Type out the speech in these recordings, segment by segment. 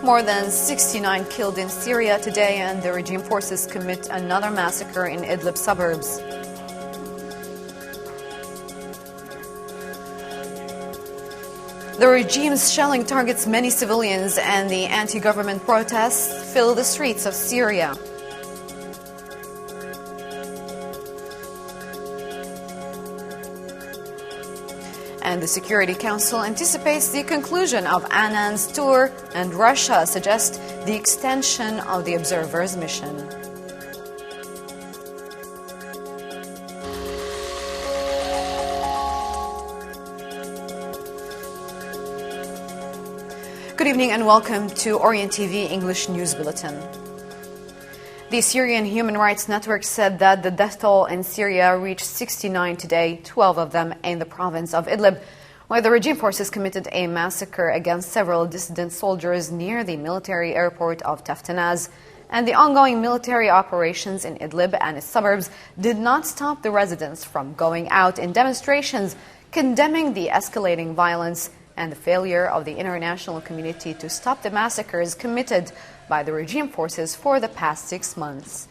More than 69 killed in Syria today, and the regime forces commit another massacre in Idlib suburbs. The regime's shelling targets many civilians, and the anti-government protests fill the streets of Syria. And the Security Council anticipates the conclusion of Annan's tour, and Russia suggests the extension of the observer's mission. Good evening and welcome to Orient TV English News Bulletin. The Syrian Human Rights Network said that the death toll in Syria reached 69 today, 12 of them in the province of Idlib, where the regime forces committed a massacre against several dissident soldiers near the military airport of Taftanaz. And the ongoing military operations in Idlib and its suburbs did not stop the residents from going out in demonstrations condemning the escalating violence and the failure of the international community to stop the massacres committed by the regime forces for the past 6 months.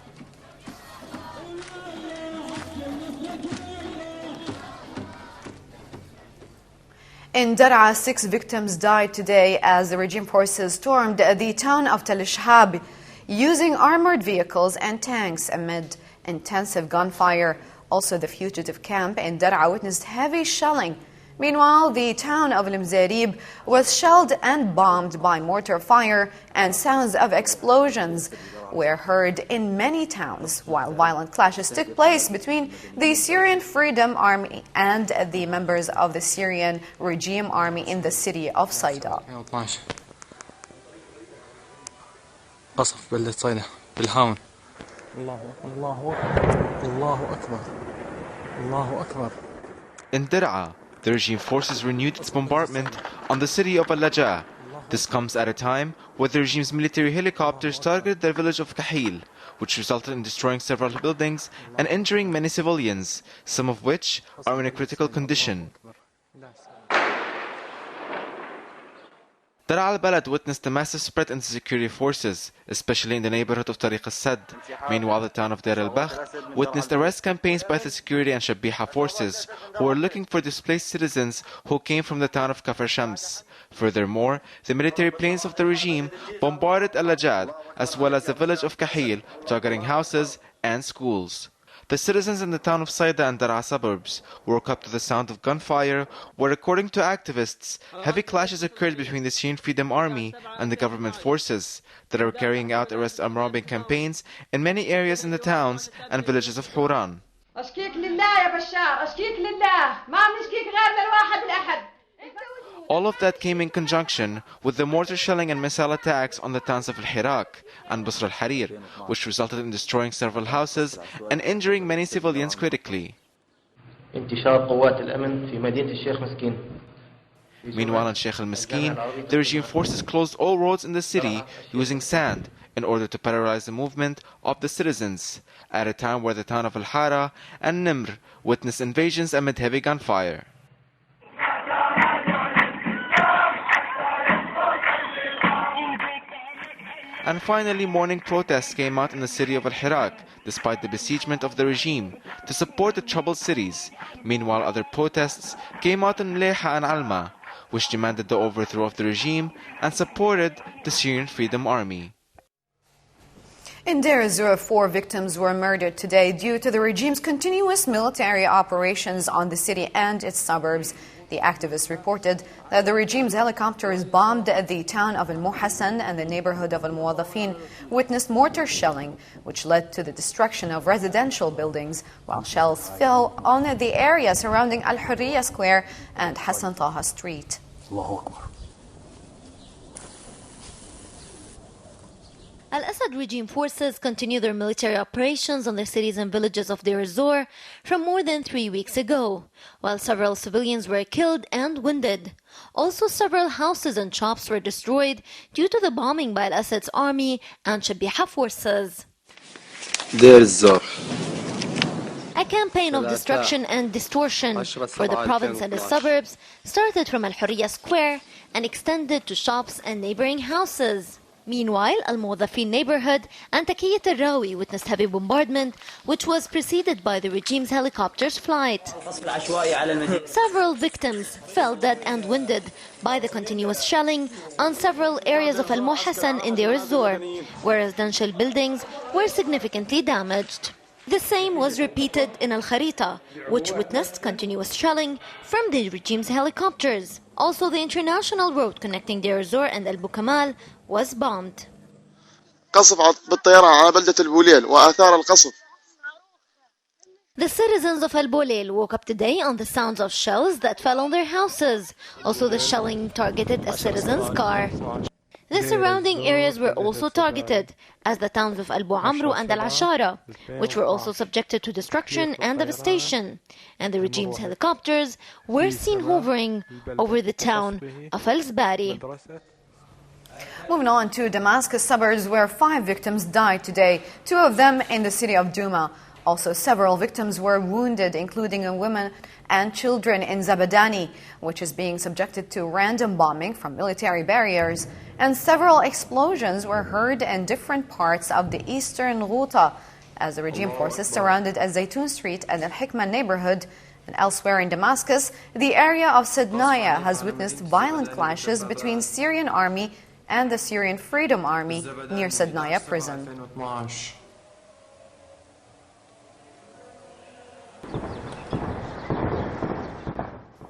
In Dar'a, 6 victims died today as the regime forces stormed the town of Tel Shahab using armored vehicles and tanks amid intensive gunfire. Also, the fugitive camp in Dar'a witnessed heavy shelling. Meanwhile, the town of Al-Mzarib was shelled and bombed by mortar fire, and sounds of explosions were heard in many towns, while violent clashes took place between the Syrian Freedom Army and the members of the Syrian regime army in the city of Saida. In Dar'a, the regime forces renewed its bombardment on the city of Al-Laja. This comes at a time where the regime's military helicopters targeted the village of Kahil, which resulted in destroying several buildings and injuring many civilians, some of which are in a critical condition. Dar'a al-Balad witnessed a massive spread in the security forces, especially in the neighborhood of Tariq al-Sad. Meanwhile, the town of Deir al-Bakht witnessed arrest campaigns by the security and Shabiha forces, who were looking for displaced citizens who came from the town of Kafr Shams. Furthermore, the military planes of the regime bombarded Al-Lajad, as well as the village of Kahil, targeting houses and schools. The citizens in the town of Saida and Dar'a suburbs woke up to the sound of gunfire, where, according to activists, heavy clashes occurred between the Syrian Freedom Army and the government forces that are carrying out arrest and robbing campaigns in many areas in the towns and villages of Huran. All of that came in conjunction with the mortar shelling and missile attacks on the towns of Al-Hirak and Busr al-Harir, which resulted in destroying several houses and injuring many civilians critically. Meanwhile, in Sheikh al-Miskin, the regime forces closed all roads in the city using sand in order to paralyze the movement of the citizens, at a time where the town of Al-Hara and Nimr witnessed invasions amid heavy gunfire. And finally, morning protests came out in the city of Al-Hirak, despite the besiegement of the regime, to support the troubled cities. Meanwhile, other protests came out in Mleha and Alma, which demanded the overthrow of the regime and supported the Syrian Freedom Army. In Deir ez-Zor, 4 victims were murdered today due to the regime's continuous military operations on the city and its suburbs. The activists reported that the regime's helicopters bombed the town of Al-Muhassan, and the neighborhood of Al-Muwaddafin witnessed mortar shelling, which led to the destruction of residential buildings, while shells fell on the area surrounding Al-Hurriya Square and Hassan Taha Street. Al-Assad regime forces continue their military operations on the cities and villages of Deir ez-Zor from more than 3 weeks ago, while several civilians were killed and wounded. Also, several houses and shops were destroyed due to the bombing by Al-Assad's army and Shabiha forces. Deir ez-Zor. A campaign of destruction and distortion for the province and its suburbs started from Al-Hurriya Square and extended to shops and neighboring houses. Meanwhile, Al-Muwazzafin neighborhood and Takiyat al-Rawi witnessed heavy bombardment, which was preceded by the regime's helicopter's flight. Several victims fell dead and wounded by the continuous shelling on several areas of Al-Muhassan in Deir ez-Zor, where residential buildings were significantly damaged. The same was repeated in Al-Kharita, which witnessed continuous shelling from the regime's helicopters. Also, the international road connecting Deir ez-Zor and Al-Bukamal was bombed. قصف بالطيران على بلدة البوليل وآثار القصف. The citizens of Al-Bolel woke up today on the sounds of shells that fell on their houses. Also, the shelling targeted a citizen's car. The surrounding areas were also targeted, as the towns of Al Buamru and Al Ashara, which were also subjected to destruction and devastation. And the regime's helicopters were seen hovering over the town of Al Zbari. Moving on to Damascus suburbs, where 5 victims died today, 2 of them in the city of Douma. Also, several victims were wounded, including a woman and children in Zabadani, which is being subjected to random bombing from military barriers. And several explosions were heard in different parts of the eastern Ghouta, as the regime forces surrounded Al-Zaytun Street and Al-Hikma neighborhood. And elsewhere in Damascus, the area of Sednaya has witnessed violent clashes between Syrian army and the Syrian Freedom Army near Sednaya prison.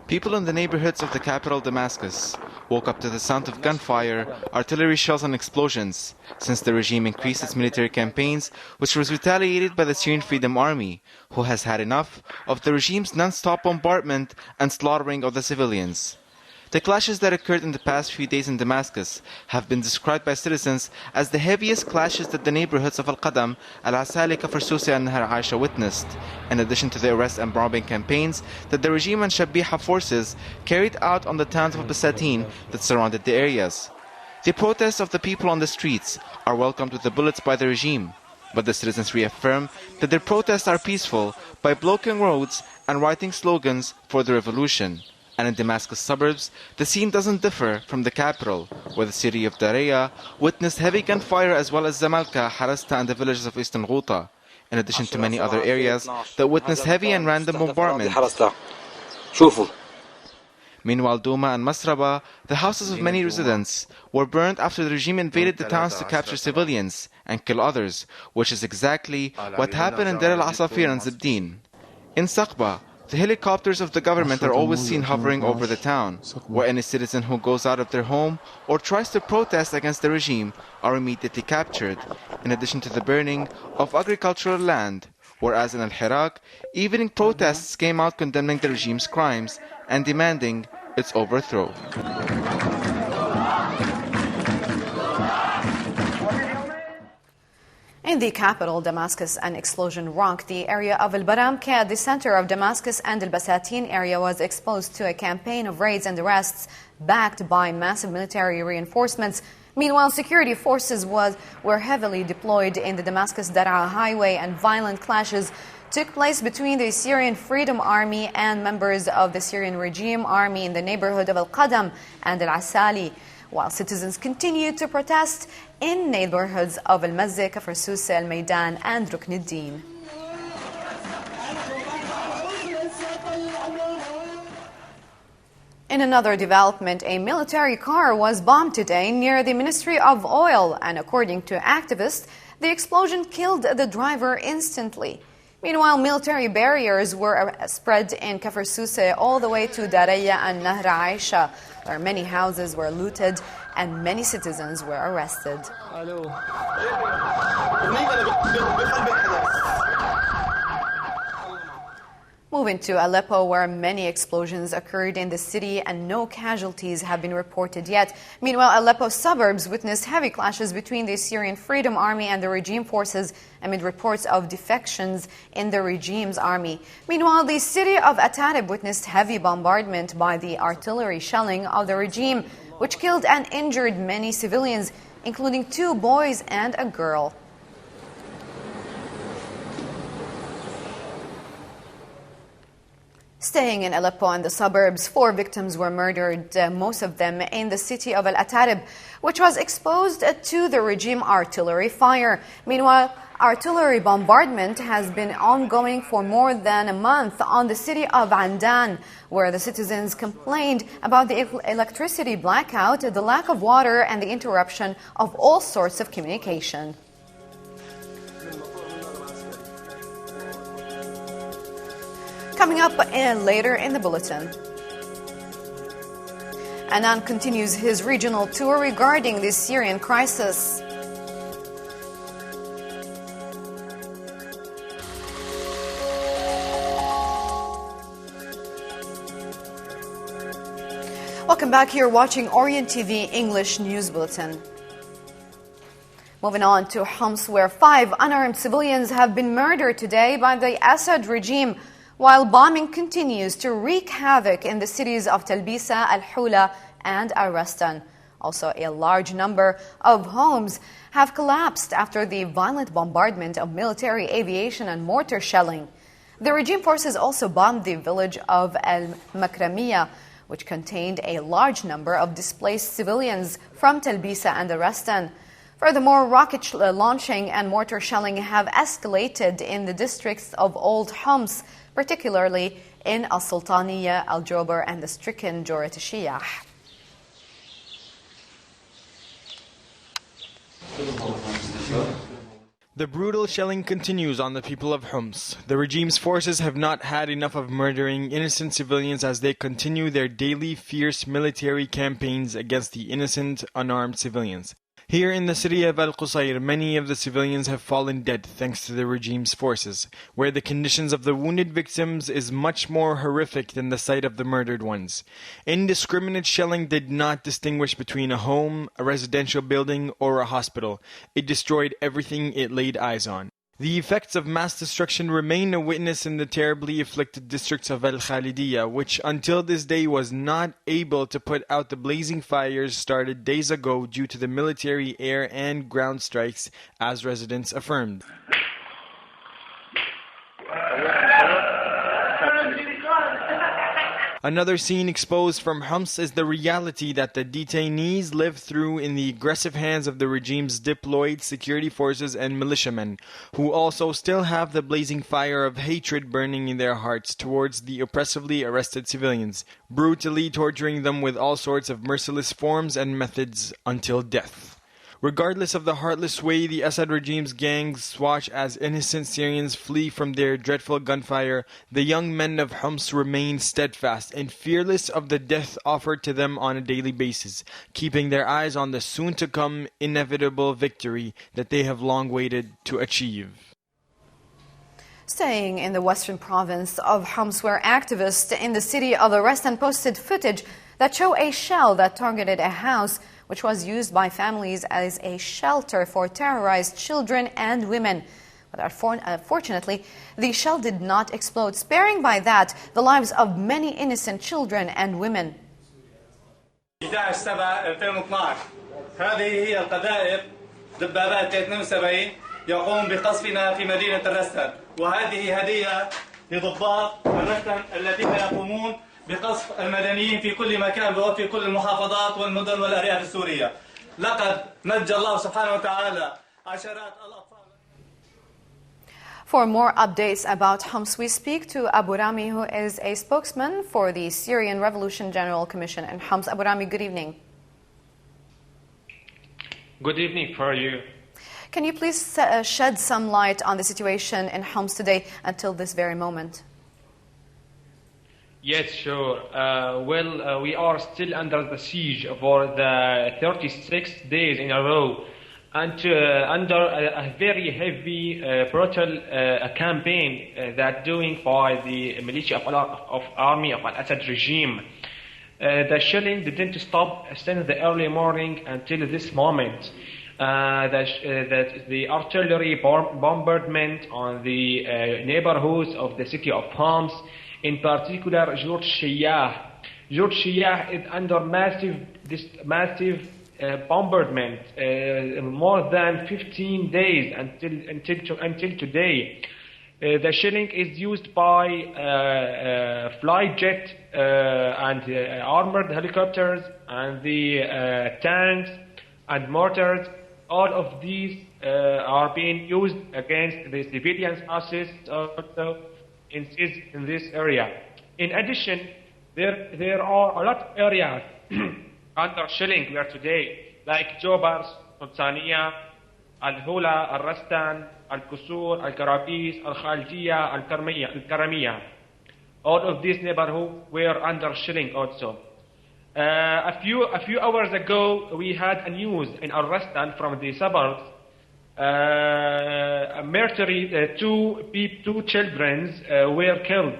People in the neighborhoods of the capital Damascus woke up to the sound of gunfire, artillery shells and explosions, since the regime increased its military campaigns, which was retaliated by the Syrian Freedom Army, who has had enough of the regime's non-stop bombardment and slaughtering of the civilians. The clashes that occurred in the past few days in Damascus have been described by citizens as the heaviest clashes that the neighborhoods of Al-Qadam, Al-Asali, Kafr Susi and Nahar Aisha witnessed, in addition to the arrest and bombing campaigns that the regime and Shabiha forces carried out on the towns of Basatin that surrounded the areas. The protests of the people on the streets are welcomed with the bullets by the regime, but the citizens reaffirm that their protests are peaceful by blocking roads and writing slogans for the revolution. And in Damascus suburbs, the scene doesn't differ from the capital, where the city of Daraya witnessed heavy gunfire, as well as Zamalka, Harasta and the villages of Eastern Ghouta, in addition to many other areas that witnessed heavy and random bombardment. Meanwhile, Douma and Masraba, the houses of many residents, were burned after the regime invaded the towns to capture civilians and kill others, which is exactly what happened in Deir al-Asafir and Zibdin. In Saqba, the helicopters of the government are always seen hovering over the town, where any citizen who goes out of their home or tries to protest against the regime are immediately captured, in addition to the burning of agricultural land, whereas in Al-Hirak, evening protests came out condemning the regime's crimes and demanding its overthrow. In the capital, Damascus, an explosion rocked the area of Al-Baramka. The center of Damascus and Al-Basatin area was exposed to a campaign of raids and arrests backed by massive military reinforcements. Meanwhile, security forces were heavily deployed in the Damascus-Daraa highway, and violent clashes took place between the Syrian Freedom Army and members of the Syrian Regime Army in the neighborhood of Al-Qadam and Al-Asali, while citizens continued to protest in neighborhoods of Al-Mazzi, Kafr Susi, Al-Maidan and Rukn al-Din. In another development, a military car was bombed today near the Ministry of Oil, and according to activists, the explosion killed the driver instantly. Meanwhile, military barriers were spread in Kafr Susi all the way to Daraya and Nahar Aisha, where many houses were looted and many citizens were arrested. Moving to Aleppo, where many explosions occurred in the city and no casualties have been reported yet. Meanwhile, Aleppo suburbs witnessed heavy clashes between the Syrian Freedom Army and the regime forces amid reports of defections in the regime's army. Meanwhile, the city of Atarib witnessed heavy bombardment by the artillery shelling of the regime, which killed and injured many civilians, including 2 boys and a girl. Staying in Aleppo and the suburbs, 4 victims were murdered, most of them in the city of Al-Atarib, which was exposed to the regime artillery fire. Meanwhile, artillery bombardment has been ongoing for more than a month on the city of Andan, where the citizens complained about the electricity blackout, the lack of water, and the interruption of all sorts of communication. Coming up later in the bulletin, Annan continues his regional tour regarding the Syrian crisis. Welcome back. You're watching Orient TV English News Bulletin. Moving on to Homs, where 5 unarmed civilians have been murdered today by the Assad regime, while bombing continues to wreak havoc in the cities of Talbisa, Al-Hula, and Arestan. Also, a large number of homes have collapsed after the violent bombardment of military, aviation, and mortar shelling. The regime forces also bombed the village of Al-Makramiya, which contained a large number of displaced civilians from Talbisa and Arestan. Furthermore, rocket launching and mortar shelling have escalated in the districts of Old Homs, particularly in Al-Sultaniya, Al-Jobar, and the stricken Jorat al-Shiyah. The brutal shelling continues on the people of Homs. The regime's forces have not had enough of murdering innocent civilians as they continue their daily fierce military campaigns against the innocent, unarmed civilians. Here in the city of Al-Qusayr, many of the civilians have fallen dead thanks to the regime's forces, where the conditions of the wounded victims is much more horrific than the sight of the murdered ones. Indiscriminate shelling did not distinguish between a home, a residential building, or a hospital. It destroyed everything it laid eyes on. The effects of mass destruction remain a witness in the terribly afflicted districts of Al-Khalidiyya, which until this day was not able to put out the blazing fires started days ago due to the military air and ground strikes, as residents affirmed. Another scene exposed from Homs is the reality that the detainees live through in the aggressive hands of the regime's deployed security forces and militiamen, who also still have the blazing fire of hatred burning in their hearts towards the oppressively arrested civilians, brutally torturing them with all sorts of merciless forms and methods until death. Regardless of the heartless way the Assad regime's gangs watch as innocent Syrians flee from their dreadful gunfire, the young men of Homs remain steadfast and fearless of the death offered to them on a daily basis, keeping their eyes on the soon-to-come inevitable victory that they have long waited to achieve. Staying in the western province of Homs, where activists in the city of Arestan posted footage that show a shell that targeted a house which was used by families as a shelter for terrorized children and women. But unfortunately, the shell did not explode, sparing by that the lives of many innocent children and women. 11/7/2012 هذه هي القذائف دبابات 72 يقوم بقصفنا في مدينة الرستن، وهذه هدية لضباط الرستن الذين يقومون بقصف المدنيين في كل مكان وفي كل المحافظات والمدن والأرياف السورية. لقد نجى الله سبحانه وتعالى عشرات الأطفال. For more updates about Homs, we speak to Abu Rami, who is a spokesman for the Syrian Revolution General Commission in Homs. Abu Rami, good evening. Good evening for you. Can you please shed some light on the situation in Homs today until this very moment? Yes, sure. We are still under the siege for the 36 days in a row, and under a very heavy, brutal campaign that doing by the militia of army of Al-Assad regime. The shelling didn't stop since the early morning until this moment. The artillery bombardment on the neighborhoods of the city of Homs, in particular Jorat al-Shiyah. Jorat al-Shiyah is under massive bombardment, more than 15 days until today. The shelling is used by flight jet and armored helicopters and the tanks and mortars. All of these are being used against the civilian houses also in this area. In addition, there are a lot of areas under shelling here today, like Jobars, Sultaniya, Al-Hula, Al-Rastan, Al-Kusur, Al-Karabis, Al-Khaljiyya, Al-Karamiya. All of these neighborhoods were under shelling also. A few hours ago, we had a news in Al-Rastan from the suburbs. Two children were killed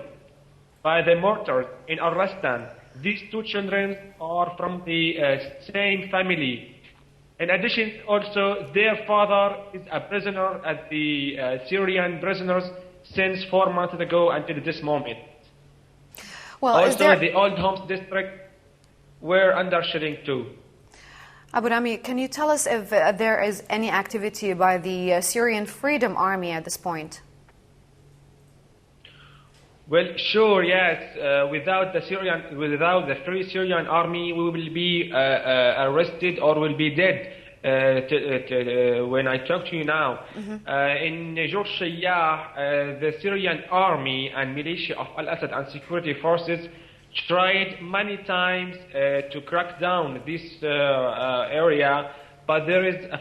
by the mortars in Al-Rastan. These two children are from the same family. In addition, also, their father is a prisoner at the Syrian prisoners since 4 months ago until this moment. Well, also, the Old Homs district were under shelling too. Abu Rami, can you tell us if there is any activity by the Syrian Freedom Army at this point? Well, sure, yes. Without the Free Syrian Army, we will be arrested or will be dead. When I talk to you now, in Jorshiyah, the Syrian Army and militia of Al-Assad and security forces tried many times to crack down this area, but there is a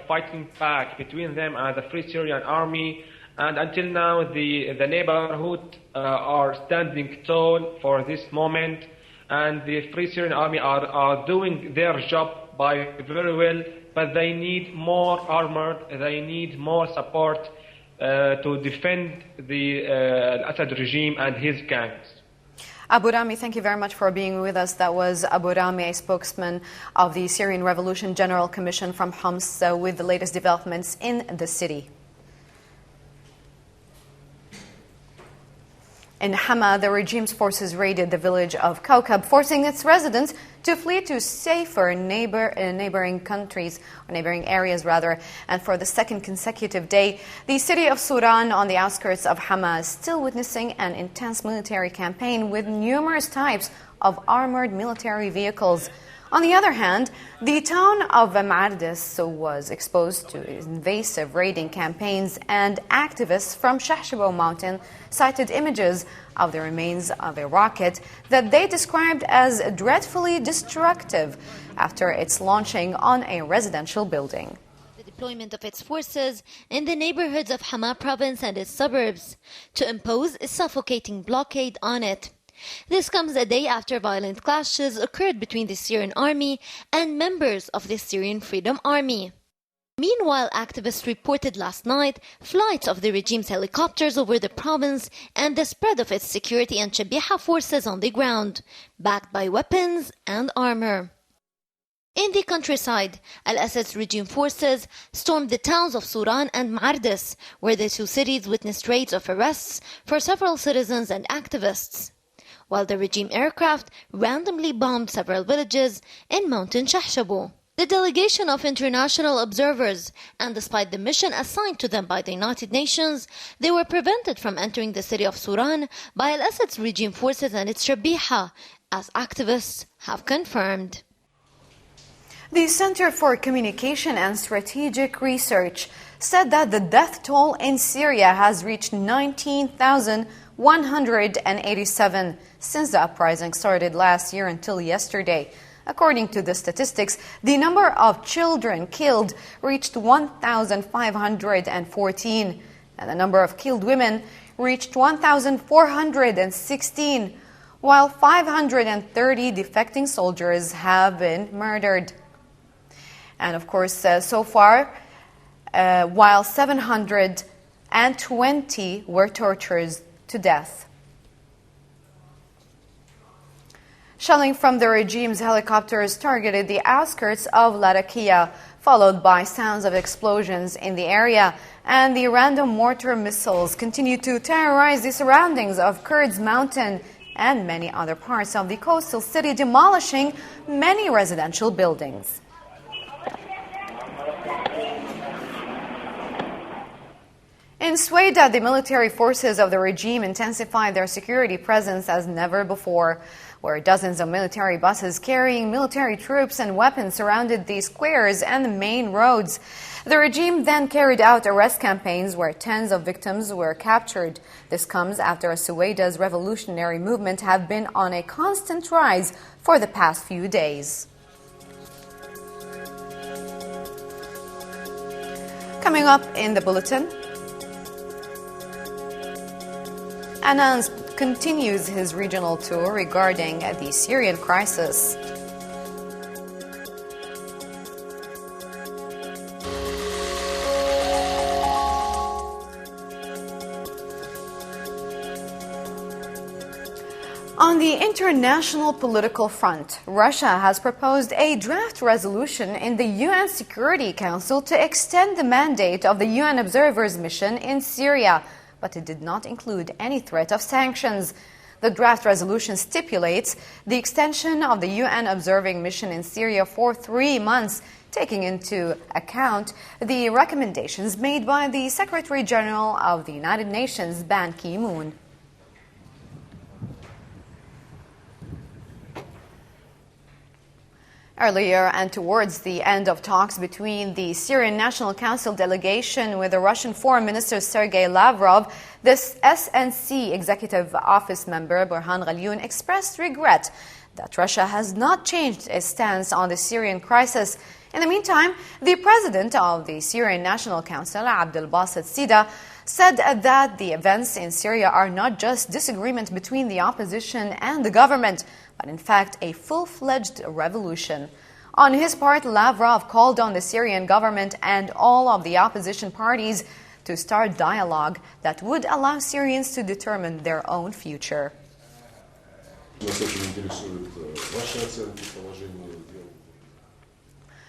fighting back between them and the Free Syrian Army. And until now, the neighborhood are standing tall for this moment, and the Free Syrian Army are doing their job by very well, but they need more armor, they need more support to defend the Assad regime and his gangs. Abu Rami, thank you very much for being with us. That was Abu Rami, a spokesman of the Syrian Revolution General Commission from Homs, with the latest developments in the city. In Hama, the regime's forces raided the village of Kaukab, forcing its residents to flee to safer neighboring countries, or neighboring areas rather. And for the second consecutive day, the city of Suran on the outskirts of Hama is still witnessing an intense military campaign with numerous types of armored military vehicles. On the other hand, the town of Mardis was exposed to invasive raiding campaigns, and activists from Shahshabo mountain cited images of the remains of a rocket that they described as dreadfully destructive after its launching on a residential building. The deployment of its forces in the neighborhoods of Hama province and its suburbs to impose a suffocating blockade on it. This comes a day after violent clashes occurred between the Syrian army and members of the Syrian Freedom Army. Meanwhile, activists reported last night flights of the regime's helicopters over the province and the spread of its security and Shabiha forces on the ground, backed by weapons and armor. In the countryside, Al-Assad's regime forces stormed the towns of Suran and Mardis, where the two cities witnessed raids of arrests for several citizens and activists, while the regime aircraft randomly bombed several villages in mountain Shahshabo. The delegation of international observers, and despite the mission assigned to them by the United Nations, they were prevented from entering the city of Suran by Al-Assad's regime forces and its Shabiha, as activists have confirmed. The Center for Communication and Strategic Research said that the death toll in Syria has reached 19,187 since the uprising started last year until yesterday. According to the statistics, the number of children killed reached 1,514, and the number of killed women reached 1,416, while 530 defecting soldiers have been murdered. And of course, so far, while 720 were tortured to death. Shelling from the regime's helicopters targeted the outskirts of Latakia, followed by sounds of explosions in the area, and the random mortar missiles continue to terrorize the surroundings of Kurds Mountain and many other parts of the coastal city, demolishing many residential buildings. In Sweden, the military forces of the regime intensified their security presence as never before, where dozens of military buses carrying military troops and weapons surrounded the squares and the main roads. The regime then carried out arrest campaigns where tens of victims were captured. This comes after Sweden's revolutionary movement have been on a constant rise for the past few days. Coming up in the bulletin, Annan continues his regional tour regarding the Syrian crisis. On the international political front, Russia has proposed a draft resolution in the UN Security Council to extend the mandate of the UN observers mission in Syria, but it did not include any threat of sanctions. The draft resolution stipulates the extension of the UN observing mission in Syria for 3 months, taking into account the recommendations made by the Secretary General of the United Nations, Ban Ki-moon. Earlier, and towards the end of talks between the Syrian National Council delegation with the Russian Foreign Minister Sergei Lavrov, this SNC executive office member Burhan Ghaliun expressed regret that Russia has not changed its stance on the Syrian crisis. In the meantime, the president of the Syrian National Council, Abdel Basit Sida, said that the events in Syria are not just disagreement between the opposition and the government, but in fact a full-fledged revolution. On his part, Lavrov called on the Syrian government and all of the opposition parties to start dialogue that would allow Syrians to determine their own future.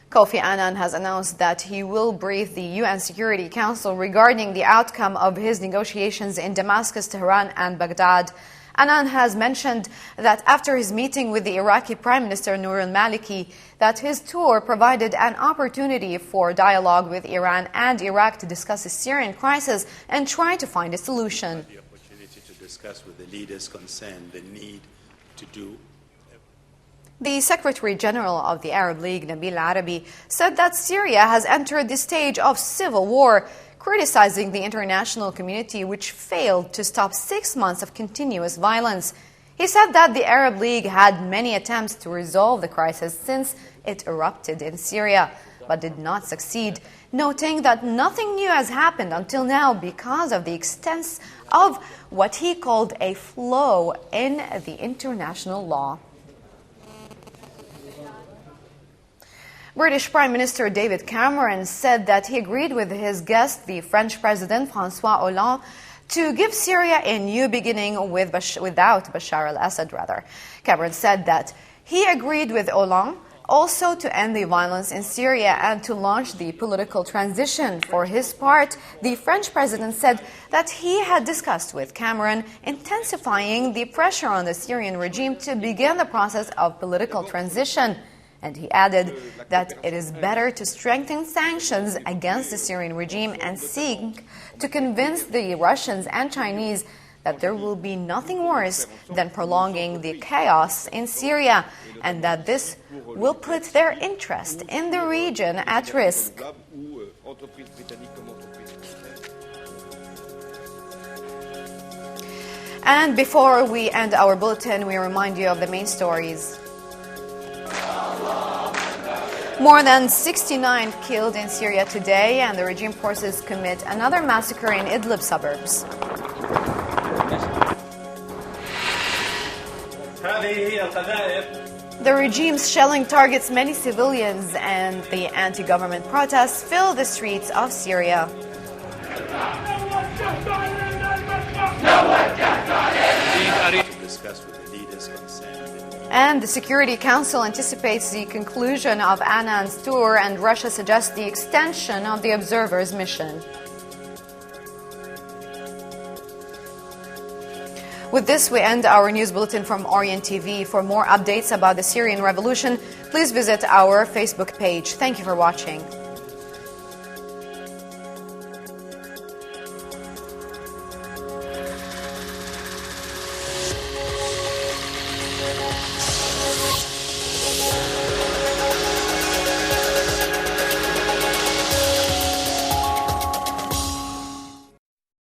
Kofi Annan has announced that he will brief the UN Security Council regarding the outcome of his negotiations in Damascus, Tehran, and Baghdad. Annan has mentioned that after his meeting with the Iraqi Prime Minister Nour al-Maliki, that his tour provided an opportunity for dialogue with Iran and Iraq to discuss the Syrian crisis and try to find a solution. The opportunity to discuss with the leaders concerned the need to do. The Secretary General of the Arab League, Nabil Arabi, said that Syria has entered the stage of civil war, criticizing the international community which failed to stop 6 months of continuous violence. He said that the Arab League had many attempts to resolve the crisis since it erupted in Syria, but did not succeed, noting that nothing new has happened until now because of the extent of what he called a flaw in the international law. British Prime Minister David Cameron said that he agreed with his guest, the French President François Hollande, to give Syria a new beginning without Bashar al-Assad. Cameron said that he agreed with Hollande also to end the violence in Syria and to launch the political transition. For his part, the French president said that he had discussed with Cameron intensifying the pressure on the Syrian regime to begin the process of political transition. And he added that it is better to strengthen sanctions against the Syrian regime and seek to convince the Russians and Chinese that there will be nothing worse than prolonging the chaos in Syria, and that this will put their interest in the region at risk. And before we end our bulletin, we remind you of the main stories. More than 69 killed in Syria today, and the regime forces commit another massacre in Idlib suburbs. The regime's shelling targets many civilians, and the anti-government protests fill the streets of Syria. And the Security Council anticipates the conclusion of Annan's tour, and Russia suggests the extension of the observers' mission. With this, we end our news bulletin from Orient TV. For more updates about the Syrian revolution, please visit our Facebook page. Thank you for watching.